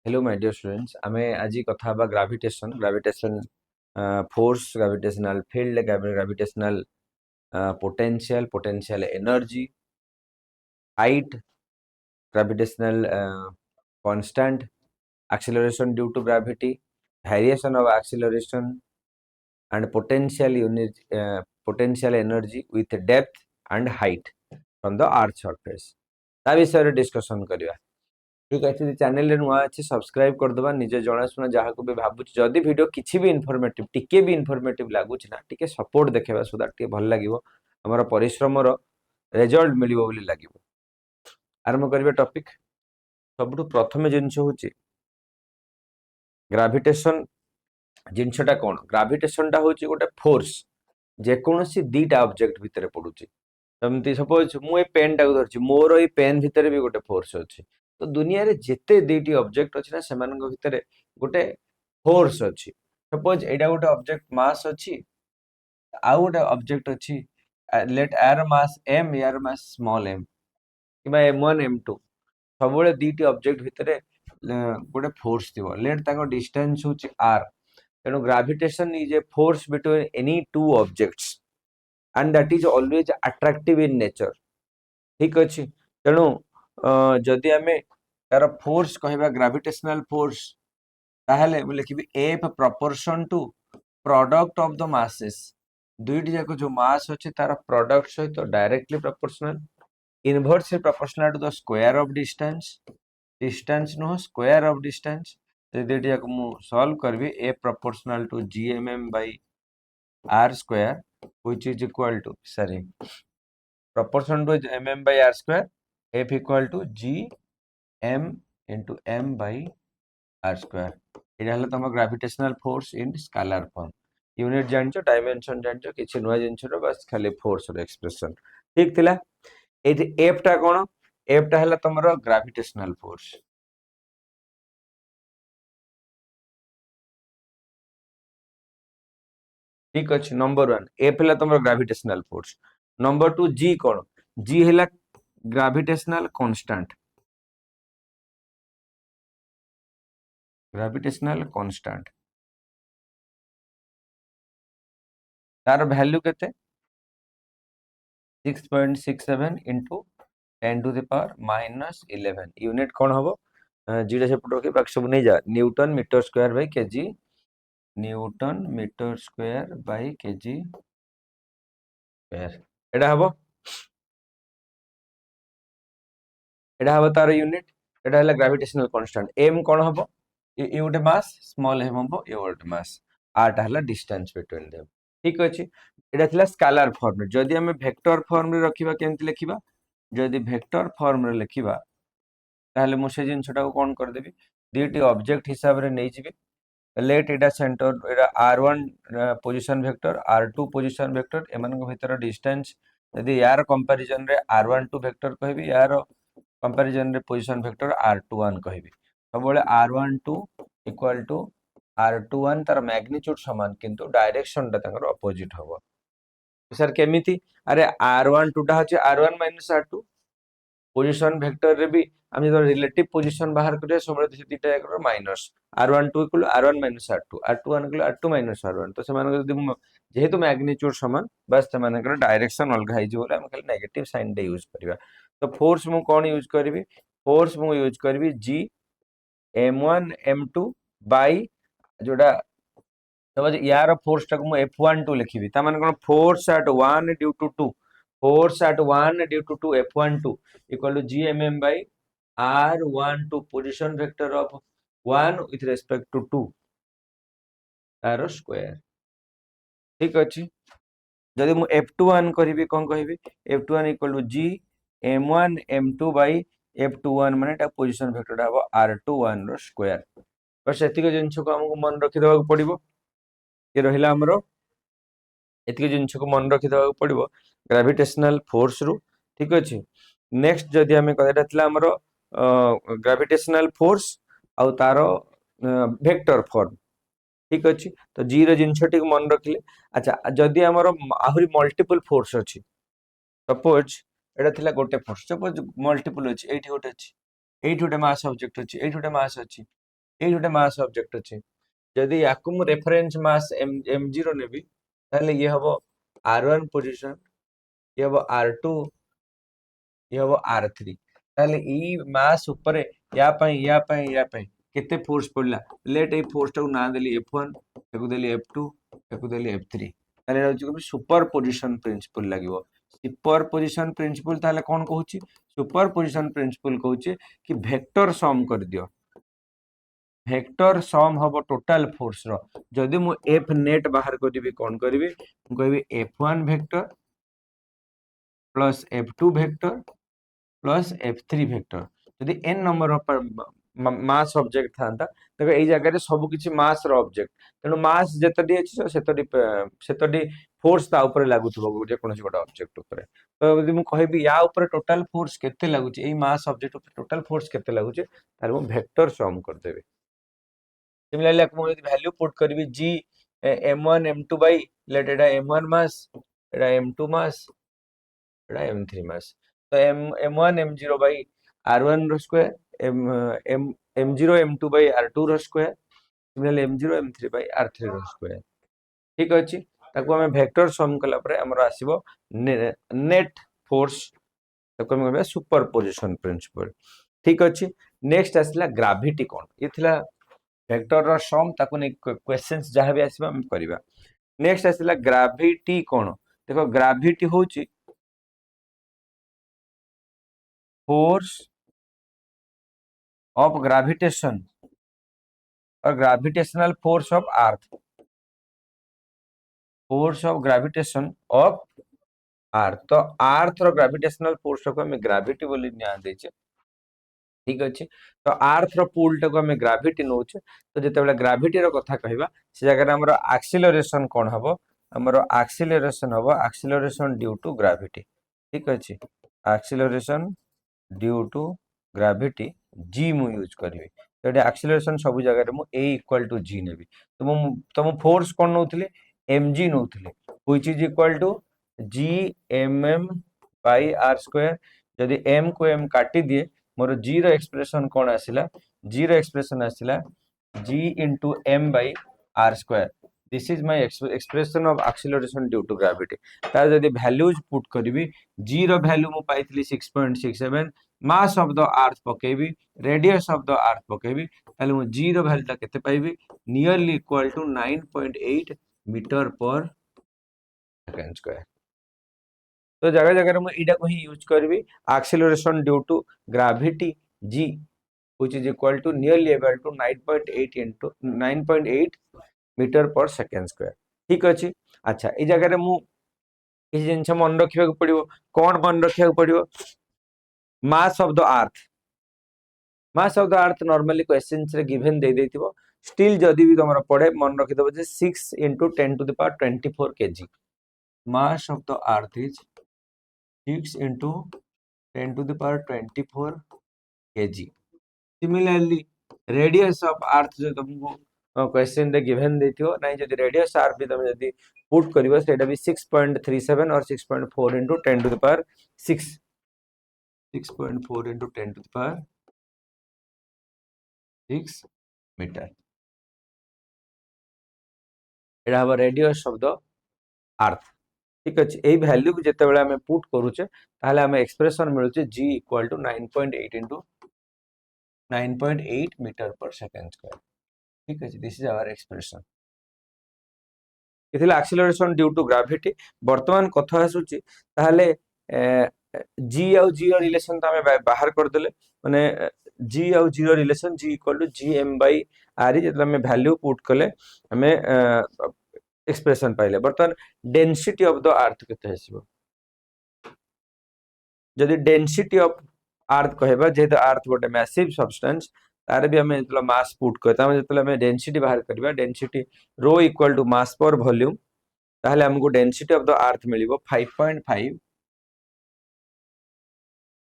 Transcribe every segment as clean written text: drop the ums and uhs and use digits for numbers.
Hello my dear students आमे आज कथा बा gravitation force gravitational field gravitational potential energy height gravitational constant acceleration due to gravity variation of acceleration and potential energy with depth and height from the earth surface ता विषय discussion करिया ठीक अच्छे channel नुआ अच्छे सब्सक्राइब करदे निजे जनाशुना जहाँ को भी भावुँ जदि वीडियो किसी भी इनफॉर्मेटिव टिके भी इनफॉर्मेटिव लगुच ना टिके सपोर्ट देखा सो दैट भल लगे आमर परिश्रम रिजल्ट मिलिबो बोली लगे आरंभ करिबा टॉपिक सबुठु प्रथम जिनस होची ग्रेविटेशन जिनसटा कौन ग्रेविटेशन टा होची गोटे फोर्स जेकोसी दीटा ऑब्जेक्ट भितर पड़ुची तमती सपोज मु पेन टाक धरछि मोर ए पेन भितर भी गोटे फोर्स अछि तो दुनिया रे जेते दीटी ऑब्जेक्ट अछि ना सेमानक भितर गोटे फोर्स अछि सपोज एडा गोटे ऑब्जेक्ट मास अछि आ गोटे ऑब्जेक्ट अछि let air mass m air mass small m किबा m1 m2 सबले दीटी ऑब्जेक्ट भितर गोटे फोर्स थिबो लेट ताको डिस्टेंस होछि r तेणु gravitation is a force between any two objects and that is always attractive in nature ठीक अछि तेणु जदि आमे तार फोर्स कहबा ग्रेविटेशनल फोर्स ताहले मु लिखिबी F proportion to product of the masses दुईटी जाको जो मास अछि तार प्रोडक्ट सहित directly proportional inversely proportional to the square of distance no square of distance तो दुईटी जाको मु सॉल्व करबी F proportional to gmm by r square which is equal to proportion to mm by r square F equal to g m into m by r square एटा हला तम gravitational force in scalar form unit जानचो dimension जानचो किछि नया जिंसरो बस खाली force रो expression ठीक थिला एटी F टा कोन F टा हला तमरो ग्रेविटेशनल फोर्स ठीक अछि नंबर 1 F हला तमरो ग्रेविटेशनल फोर्स नंबर 2 G कोन G हला ग्रेविटेशनल कांस्टेंट तार वैल्यू केते 6.67 into 10 to the power minus 11 unit कोन हबो जीरो से पुट के बाकी सब नहीं जा newton metre square by KG newton metre square by KG square एडा हबो तार यूनिट एडा हला ग्रेविटेशनल कांस्टेंट m कोन हबो ये गोटे मास स्मॉल m हबो ये गोटे मास r टा हला डिस्टेंस बिटवीन देम ठीक अछि एडा थिला स्केलर फॉर्म जदि हमें वेक्टर फॉर्म रे रखिबा केमति लिखिबा जदि वेक्टर फॉर्म रे लिखिबा ताहले मु से जिनसटा को कोन कर देबी दीटी ऑब्जेक्ट हिसाब रे नै जिबी लेट एडा सेंटर एडा r1 position vector r2 position vector एमान को भीतर डिस्टेंस यदि यार कंपैरिजन रे r12 वेक्टर कहबी यार कंपैरिजन रे पोजीशन वेक्टर r21 कहबी सबले r12 इक्वल टू r21 तार मैग्नीट्यूड समान किंतु डायरेक्शन टा ताकर अपोजिट होबो सर केमिति अरे r12 टा होचे r1 r2 पोजीशन वेक्टर रे भी हम जो रिलेटिव पोजीशन बाहर करे सबले दिटा एक minus r12 equal r1 r2 r21 equal r2 r1 तो समान यदि जेहेतु मैग्नीट्यूड समान बस समान डायरेक्शन अलग हाई जो हम खाली नेगेटिव साइन दे यूज करबा तो फोर्स मु कोन यूज करबी फोर्स मु यूज करबी g m1 m2 बाय जोडा समझ यार फोर्स तक मु f12 लिखिबी ता माने कोन force at 1 due to 2 force at 1 due to 2 F12 equal to gmm by r12 position vector of 1 with respect to 2 taro square ठीक अछि जदि मु f21 करिबी कोन कहबी f21 equal to g m1 m2 by f21 माने ता position vector हबो r21 रो square बस एतिक जिंस को हमको मन रखि देबा पड़िबो ये रहिला हमरो एतिक जिंस को मन रखि देबा पड़िबो ग्रेविटेशनल फोर्स रु ठीक अछि नेक्स्ट जदि हमें कहैता थिला हमरो ग्रेविटेशनल फोर्स आ तारो वेक्टर फॉर्म ठीक अछि तो जी रो जिंसटी मन रखिले अच्छा जदि हमरो आहुरी मल्टीपल फोर्स अछि सपोज एटा थिला गोटे फोर्स सपोज मल्टीपल अछि एठी गोटे अछि एठी गोटे मास ऑब्जेक्ट अछि एठी गोटे मास अछि ये गोटे मास ऑब्जेक्ट अच्छे जदि या रेफरेंस मास m0 नेबी ताहले ये हम r1 पोजीशन ये हम r2 ये हम r3 ताहले ई मास ऊपर या केते फोर्स पड़ला लेट ए फोर्स टाକୁ ना देली f1 ताକୁ देली f2 ताକୁ देली f3 ताहले रहउची सुपर पोजीशन प्रिंसिपल लागिवो सुपर पोजीशन प्रिंसिपल ताहले कोन कहूची सुपर पोजीशन प्रिंसिपल कहूची कि वेक्टर सम कर दियो वेक्टर सम हबो टोटल फोर्स रो जदि मु f नेट बाहर करबी कोन करबी मु कहबी f1 vector plus f2 vector plus f3 vector जदि n number of mass object थांता देखो एई जगह रे सब किछि मास रो ऑब्जेक्ट तेनु मास जेतडी अछि सेतडी फोर्स ता ऊपर लागुथबो जे कोनसी गोटा ऑब्जेक्ट ऊपर तो यदि मु कहबी या ऊपर टोटल फोर्स केते लागुछि एई मास ऑब्जेक्ट ऊपर टोटल फोर्स केते लागुछि तार मु वेक्टर सम कर देबे सिमिलरली मु यदि वैल्यू पुट करबी g m1 m2 by let एटा m1 मास एटा m2 मास एटा m3 मास तो m1 m0 बाय r1 रो square m0 m2 by r2 रो square similarly m0 m3 by r3 रो स्क्वायर ठीक अछि ताको हमें वेक्टर सम कला परे हमर आसीबो नेट फोर्स ताको हम कहबा सुपरपोजिशन प्रिंसिपल ठीक अछि नेक्स्ट आसला ग्रेविटी कोन ये थिला वेक्टर रो सम ताको ने क्वेश्चंस जहां भी आसीबा हम करबा नेक्स्ट आसला ग्रेविटी कोन देखो ग्रेविटी होची फोर्स ऑफ ग्रेविटेशन और gravitational force of earth force of gravitation of earth तो अर्थ रो ग्रेविटेशनल फोर्स को हम ग्रेविटी बोली न्या देचे ठीक अछि तो अर्थ रो पुल टाको हम ग्रेविटी नोचे तो जते बेला ग्रेविटी रो कथा कहबा से जगह रे हमरो एक्सीलरेशन कोन हबो हमरो एक्सीलरेशन हबो एक्सीलरेशन ड्यू टू ग्रेविटी ठीक अछि acceleration due to gravity g मु यूज करबी तो एटा एक्सीलरेशन सब जगह रे मु a इक्वल टू g नेबी तो मु फोर्स कोन नोथले mg नोथले which is equal to g mm by r square यदि m को m काटी दिए मोर g रो एक्सप्रेशन कोन आसिला g रो एक्सप्रेशन आसिला g into m by r square this is my expression of acceleration due to gravity तार यदि वैल्यूज पुट करबी g रो वैल्यू मु पाइतली 6.67 मास ऑफ द अर्थ पकेबी रेडियस ऑफ द अर्थ पकेबी ताले मु g रो वैल्यू ता केते पाइबी nearly equal to 9.8 metre per second square तो जगह जगह रे मु इडा को ही यूज करबी acceleration due to gravity g which is equal to nearly equal to 9.8 into 9.8 metre per second square ठीक अछि अच्छा ए जगह रे मु किस जिंस मन रखिबा को पड़िबो कोन मन रखिबा को पड़िबो mass of the earth normally questions रे गिवन दे देथिबो स्टिल जदी भी तमरा पड़े मन रखि देबो जे 6 into 10 to the power 24 kg mass of the earth is 6 into 10 to the power 24 kg similarly radius of earth जो तुमको क्वेश्चन रे गिवन देथियो नै जदी रेडियस आर भी तुम जदी पुट करिवो सेटा भी 6.37 और 6.4 into 10 to the power 6 6.4 into 10 to the power 6 metre एडा हबो रेडियस ऑफ द अर्थ ठीक अछि एई वैल्यू को जते बेला हमें पुट करूचे ताले हमें एक्सप्रेशन मिलुचे g equal to 9.8 into 9.8 metre per second square ठीक अछि दिस इज आवर एक्सप्रेशन इथिला एक्सीलरेशन ड्यू टू ग्रेविटी वर्तमान कथा आसुची ताले g और g रो रिलेशन त हमें बाहर कर देले माने g और g रो relation g equal to gm by r जेतला हमें वैल्यू पुट कले हमें एक्सप्रेशन पाइले वर्तमान डेंसिटी ऑफ द अर्थ केते हसिबो जदि डेंसिटी ऑफ अर्थ कहबा जे द अर्थ गोटे मैसिव सब्सटेंस तार भी हमें जतला मास पुट करता हमें जतला हमें डेंसिटी बाहर करबा डेंसिटी रो equal to mass per volume ताहले हमको डेंसिटी ऑफ द अर्थ मिलिबो 5.5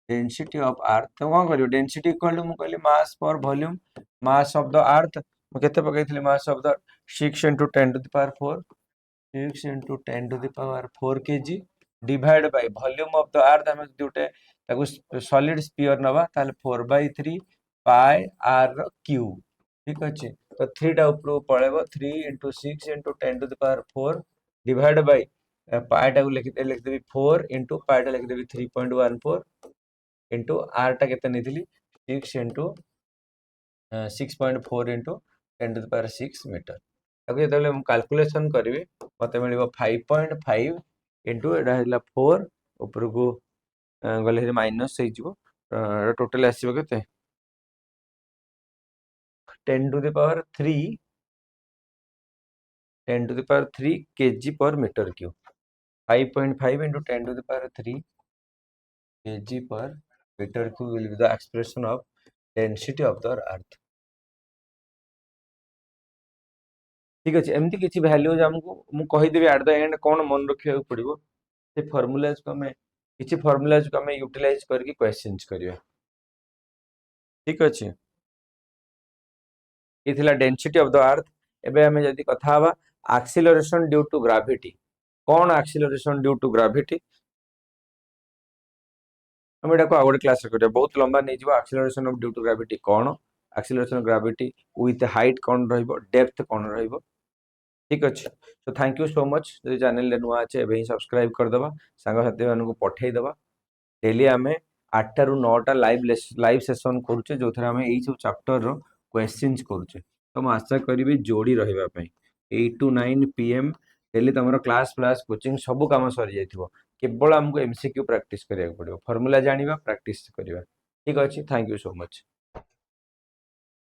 डेंसिटी ऑफ अर्थ तो कोन करियो डेंसिटी इक्वल टू मु कहली मास per volume mass of the अर्थ मु केते पकैथली मास of the 6 into 10 to the power 4 6 into 10 to the power 4 kg divide by volume of the अर्थ हम दुटे ताको सॉलिड स्फीयर नबा ताले 4/3 पाई r क्यूब ठीक अच्छे तो 3 टा ऊपर पळेबो 3 into 6 into 10 to the power 4 divide by पाटा को लिखदेवी 4 into पाटा लिखदेवी 3.14 into r टा केते नेथिली 6 into 6.4 into 10 to the power 6 metre ताको जेतले हम कैलकुलेशन करिवे मते मिलिबो 5.5 into एडा हिला 4 ऊपर को गले माइनस हे जिवो टोटल आसीबो केते 10 to the power 3 10 to the power 3 kg per meter cube 5.5 into 10 to the power 3 kg per meter cube will be the expression of density of the earth ठीक अच्छे एमती किसी वैल्यूज हमको मु कहीदेवी एट द एंड कौन मन रखा पड़ो से फर्मुलाज को हमें किसी फर्मुलाज को हमें यूटिलाइज करके क्वेश्चंस करिया ठीक अच्छे ये थिला डेंसिटी ऑफ द अर्थ एबे हमें जदी कथा हवा एक्सीलरेशन ड्यू टू ग्रेविटी कौन एक्सीलरेशन ड्यू टू ग्रेविटी हम एटा को आउट क्लास रे करिया बहुत लंबा नै जिवो acceleration of due to gravity कौन acceleration of gravity with height कौन रहइबो डेप्थ कौन रहइबो ठीक अच्छे तो थैंक यू सो मच जो चैनल नुआ अच्छे एवं सब्सक्राइब करदे सांग साथी मानक पठेदबा डेली आम 8 ରୁ 9टा लाइव सेशन करुचे जो थे आम यही सब चैप्टर रो क्वेश्चंस करुचे तो मैं आशा करी जोड़ी रहा 8 to 9 PM डेली तुम क्लास क्लास कोचिंग सब कम सरी जाइए केवल आमको MCQ प्रैक्टिस करिया पड़ो फॉर्मूला जानिबा प्रैक्टिस करिया ठीक अच्छे थैंक यू सो मच।